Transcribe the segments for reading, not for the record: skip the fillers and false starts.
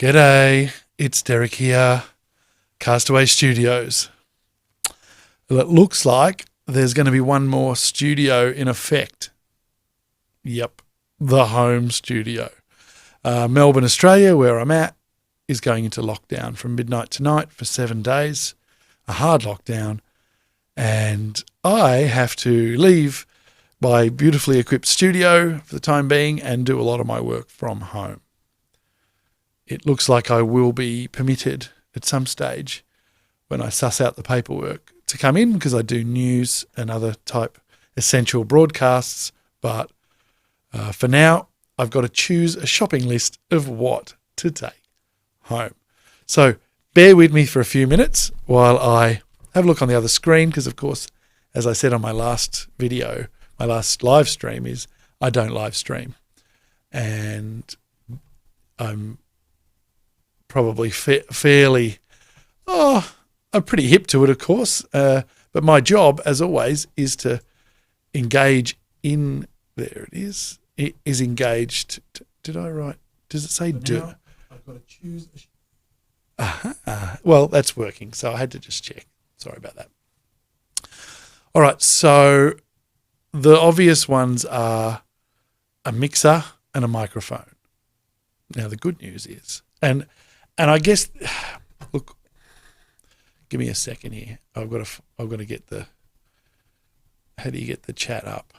G'day, it's Derek here, Castaway Studios. Well, it looks like there's going to be one more studio in effect. Yep, the home studio. Melbourne, Australia, where I'm at, is going into lockdown from midnight tonight for 7 days, a hard lockdown, and I have to leave my beautifully equipped studio for the time being and do a lot of my work from home. It looks like I will be permitted at some stage when I suss out the paperwork to come in because I do news and other type essential broadcasts. But for now, I've got to choose a shopping list of what to take home. So bear with me for a few minutes while I have a look on the other screen because, of course, as I said on my last video, my last live stream is I don't live stream. And I'm probably fairly, I'm pretty hip to it, of course. But my job, as always, is to engage in, there it is. It is engaged. Did I write? Does it say do? I've got to choose. Well, that's working. So I had to just check. Sorry about that. All right. So the obvious ones are a mixer and a microphone. Now, the good news is, and I guess, look, give me a second here. I've got to get the, how do you get the chat up?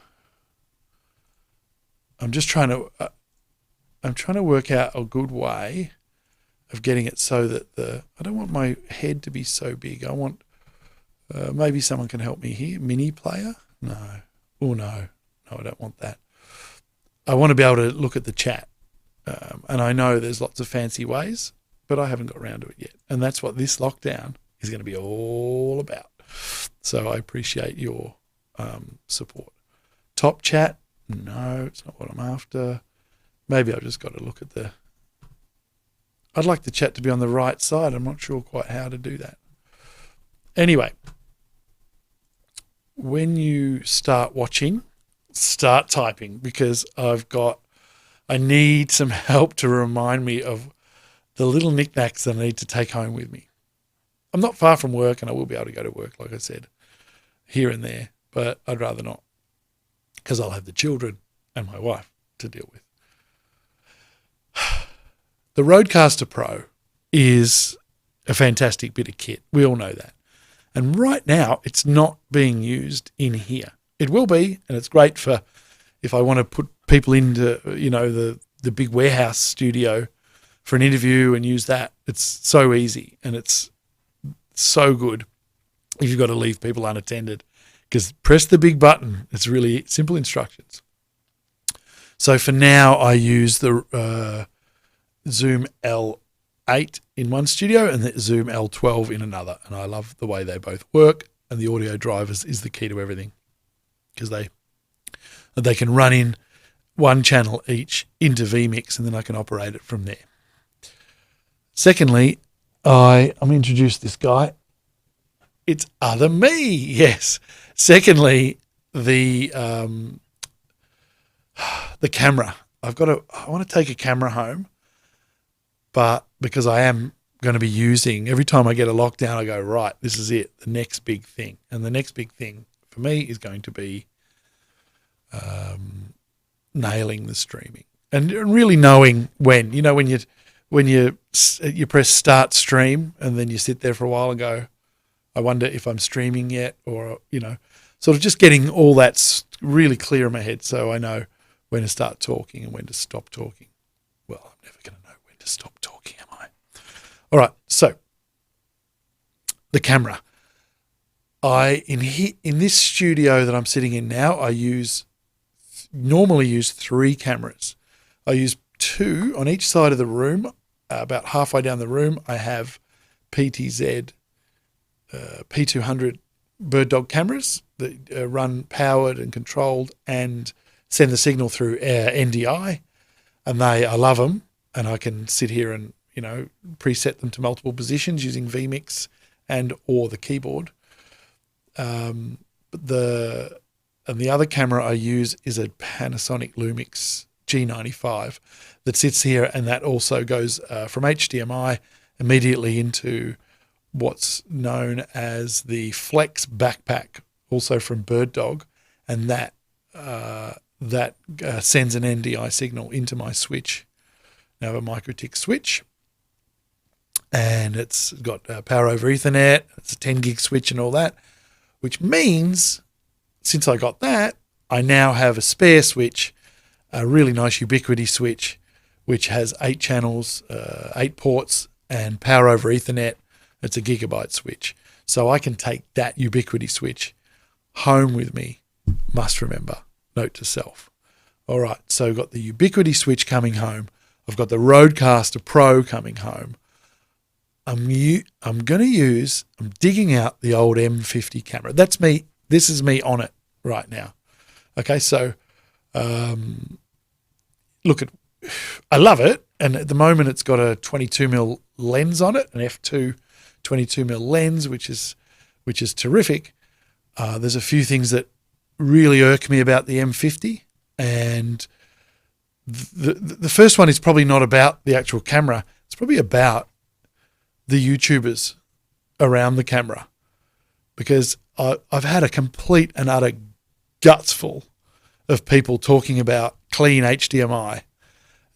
I'm trying to work out a good way of getting it so that I don't want my head to be so big. I want, maybe someone can help me here. Mini player? No. Oh, no, I don't want that. I want to be able to look at the chat. And I know there's lots of fancy ways, but I haven't got around to it yet. And that's what this lockdown is going to be all about. So I appreciate your support. Top chat? No, it's not what I'm after. Maybe I've just got to look at I'd like the chat to be on the right side. I'm not sure quite how to do that. Anyway, when you start watching, start typing because I need some help to remind me of the little knickknacks that I need to take home with me. I'm not far from work and I will be able to go to work, like I said, here and there, but I'd rather not because I'll have the children and my wife to deal with. The Roadcaster Pro is a fantastic bit of kit. We all know that. And right now it's not being used in here. It will be, and it's great for if I want to put people into, the big warehouse studio for an interview and use that. It's so easy and it's so good if you've got to leave people unattended because press the big button. It's really simple instructions. So for now, I use the Zoom L8 in one studio and the Zoom L12 in another. And I love the way they both work, and the audio drivers is the key to everything because they can run in one channel each into vMix and then I can operate it from there. Secondly, I'm going to introduce this guy. It's other me, yes. Secondly, the camera. I want to take a camera home, but because I am going to be using, every time I get a lockdown, I go, right, this is it, the next big thing. And the next big thing for me is going to be nailing the streaming and really knowing when you press start stream and then you sit there for a while and go, I wonder if I'm streaming yet, or, sort of just getting all that really clear in my head so I know when to start talking and when to stop talking. Well, I'm never going to know when to stop talking, am I? All right, so the camera. In this studio that I'm sitting in now, I normally use 3 cameras. I use 2 on each side of the room. About halfway down the room, I have PTZ P200 bird dog cameras that run powered and controlled and send the signal through NDI. And I love them. And I can sit here and, preset them to multiple positions using vMix or the keyboard. And the other camera I use is a Panasonic Lumix G95 that sits here, and that also goes from HDMI immediately into what's known as the Flex backpack, also from Bird Dog, and that sends an NDI signal into my switch. Now I have a MikroTik switch, and it's got power over Ethernet. It's a 10 gig switch and all that, which means since I got that, I now have a spare switch, a really nice Ubiquiti switch, which has 8 channels, 8 ports, and power over Ethernet. It's a gigabyte switch. So I can take that Ubiquiti switch home with me. Must remember, note to self. All right, so I've got the Ubiquiti switch coming home. I've got the Roadcaster Pro coming home. I'm digging out the old M50 camera. That's me. This is me on it right now. Okay, so look, I love it. And at the moment it's got a 22mm lens on it, an f2 22mm lens, which is terrific. There's a few things that really irk me about the M50, and the first one is probably not about the actual camera. It's probably about the YouTubers around the camera, because I've had a complete and utter gutsful of people talking about clean HDMI.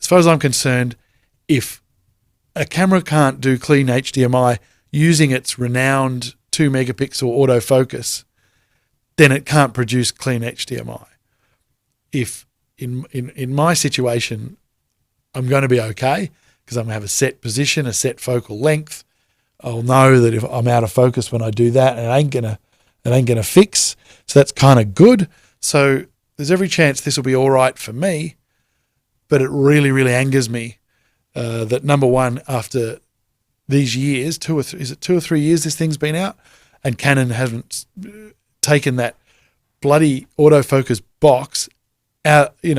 As far as I'm concerned, if a camera can't do clean HDMI using its renowned 2 megapixel autofocus, then it can't produce clean HDMI. If in my situation, I'm going to be okay because I'm going to have a set position, a set focal length. I'll know that if I'm out of focus when I do that, and it ain't gonna fix. So that's kind of good. So there's every chance this will be all right for me. But it really, really angers me that, number one, after these years, 2 or 3 years this thing's been out, and Canon hasn't taken that bloody autofocus box out in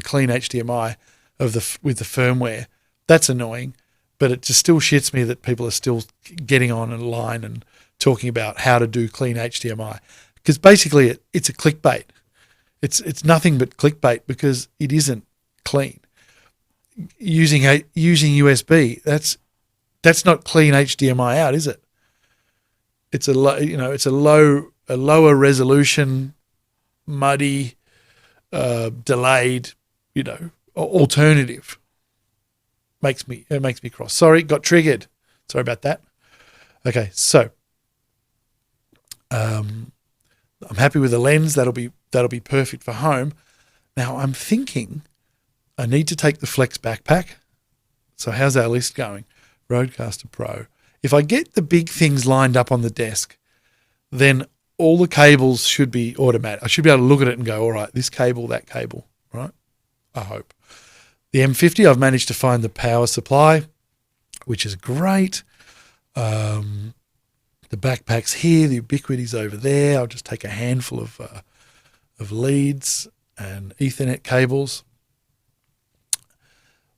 clean HDMI with the firmware. That's annoying, but it just still shits me that people are still getting on a line and talking about how to do clean HDMI, because basically it's a clickbait. It's nothing but clickbait, because it isn't clean. Using USB, that's not clean HDMI out, is it? It's a lower resolution, muddy, delayed, alternative. It makes me cross. Sorry, got triggered. Sorry about that. Okay, so I'm happy with the lens. That'll be perfect for home. Now I'm thinking I need to take the Flex backpack. So how's our list going? Roadcaster Pro. If I get the big things lined up on the desk, then all the cables should be automatic. I should be able to look at it and go, all right, this cable, that cable, right? I hope. The M50, I've managed to find the power supply, which is great. The backpack's here, the Ubiquiti's over there. I'll just take a handful of leads and Ethernet cables.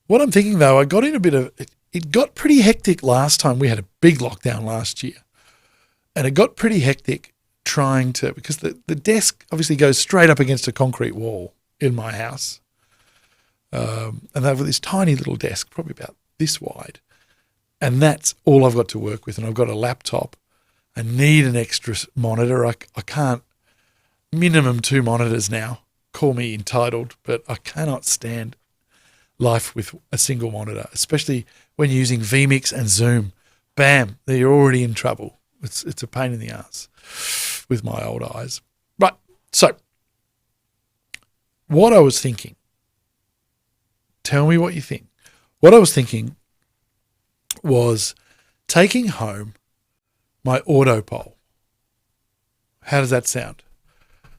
What I'm thinking, though, I got in a bit of it got pretty hectic last time. We had a big lockdown last year, and it got pretty hectic because the desk obviously goes straight up against a concrete wall in my house. And they've got this tiny little desk, probably about this wide, and that's all I've got to work with. And I've got a laptop. I need an extra monitor. I can't, minimum 2 monitors now. Call me entitled, but I cannot stand life with a single monitor, especially when you're using vMix and Zoom. Bam, you're already in trouble. It's a pain in the ass with my old eyes. Right, so what I was thinking, tell me what you think. What I was thinking was taking home my auto pole. How does that sound?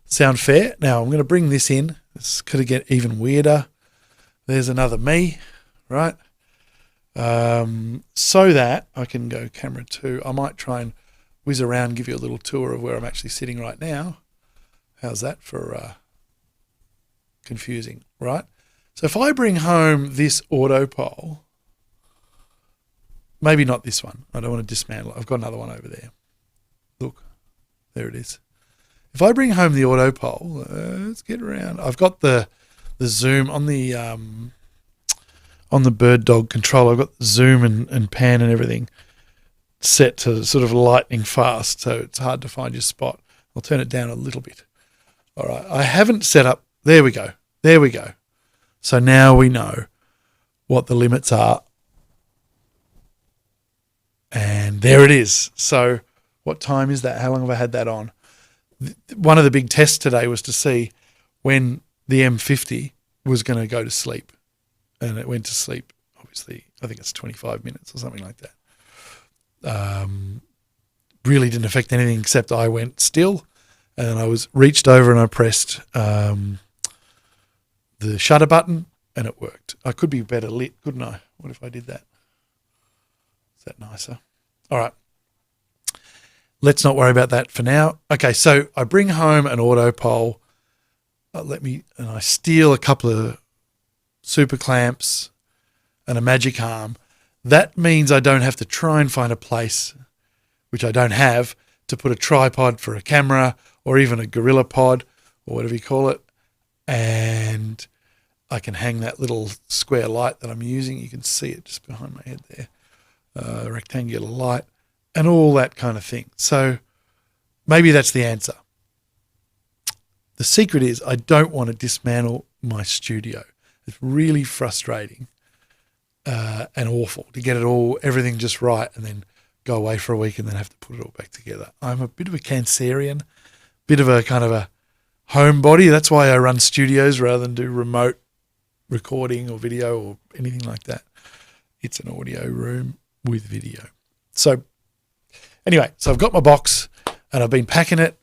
Sound fair? Now I'm going to bring this in. This could get even weirder. There's another me, right? So that I can go camera 2. I might try and whiz around, give you a little tour of where I'm actually sitting right now. How's that for confusing, right? So if I bring home this auto pole, maybe not this one. I don't want to dismantle it. I've got another one over there. Look, there it is. If I bring home the auto pole, let's get around. I've got the the zoom on the bird dog controller. I've got zoom and pan and everything set to sort of lightning fast, so it's hard to find your spot. I'll turn it down a little bit. All right, I haven't set up. There we go. So now we know what the limits are. And there it is. So what time is that? How long have I had that on? One of the big tests today was to see when the M50 was going to go to sleep. And it went to sleep, obviously, I think it's 25 minutes or something like that. Really didn't affect anything except I went still, and I reached over and I pressed the shutter button, and it worked. I could be better lit, couldn't I? What if I did that? Is that nicer? All right. Let's not worry about that for now. Okay, so I bring home an auto pole. And I steal a couple of super clamps and a magic arm. That means I don't have to try and find a place, which I don't have, to put a tripod for a camera or even a gorilla pod or whatever you call it. And I can hang that little square light that I'm using. You can see it just behind my head there, rectangular light and all that kind of thing. So maybe that's the answer. The secret is I don't want to dismantle my studio. It's really frustrating and awful to get everything just right and then go away for a week and then have to put it all back together. I'm a bit of a Cancerian, bit of a kind of a homebody. That's why I run studios rather than do remote recording or video or anything like that. It's an audio room with video. So anyway, so I've got my box and I've been packing it.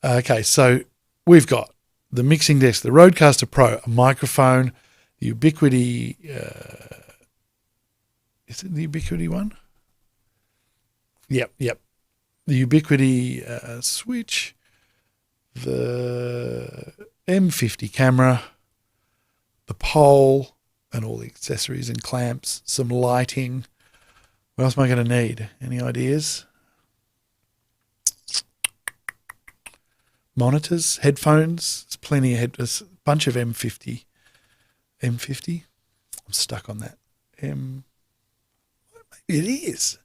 Okay, so we've got the mixing desk, the Roadcaster Pro, a microphone, the Ubiquiti, is it the Ubiquiti one? Yep. The Ubiquiti switch, the M50 camera, the pole and all the accessories and clamps, some lighting. What else am I going to need? Any ideas? Monitors, headphones. There's plenty of there's a bunch of M50. M50? I'm stuck on that. Maybe it is.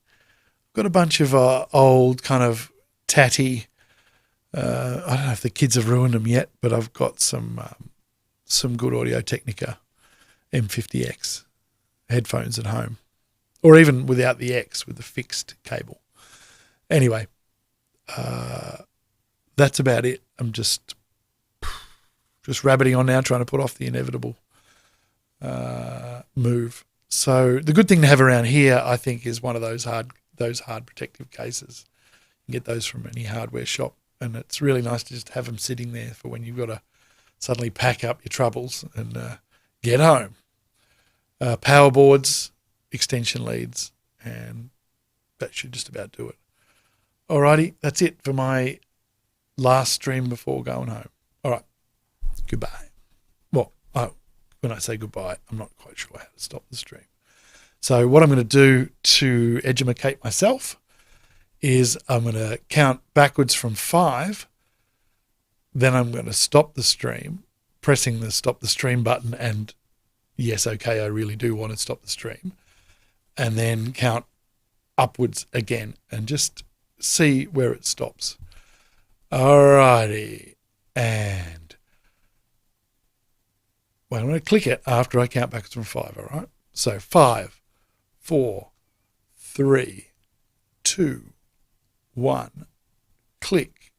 I've got a bunch of old kind of tatty. I don't know if the kids have ruined them yet, but I've got some good Audio-Technica M50X headphones at home, or even without the X with the fixed cable. Anyway, that's about it. I'm just rabbiting on now, trying to put off the inevitable move. So the good thing to have around here, I think, is one of those hard protective cases. You can get those from any hardware shop, and it's really nice to just have them sitting there for when you've got to suddenly pack up your troubles and get home. Power boards, extension leads, and that should just about do it. Alrighty, that's it for my last stream before going home. All right, goodbye. Well, when I say goodbye, I'm not quite sure how to stop the stream. So what I'm going to do to educate myself is I'm going to count backwards from 5. Then I'm going to stop the stream, pressing the stop the stream button, and yes, okay, I really do want to stop the stream. And then count upwards again and just see where it stops. Alrighty. And well, I'm going to click it after I count backwards from 5, all right? So 5, 4, 3, 2, 1, click.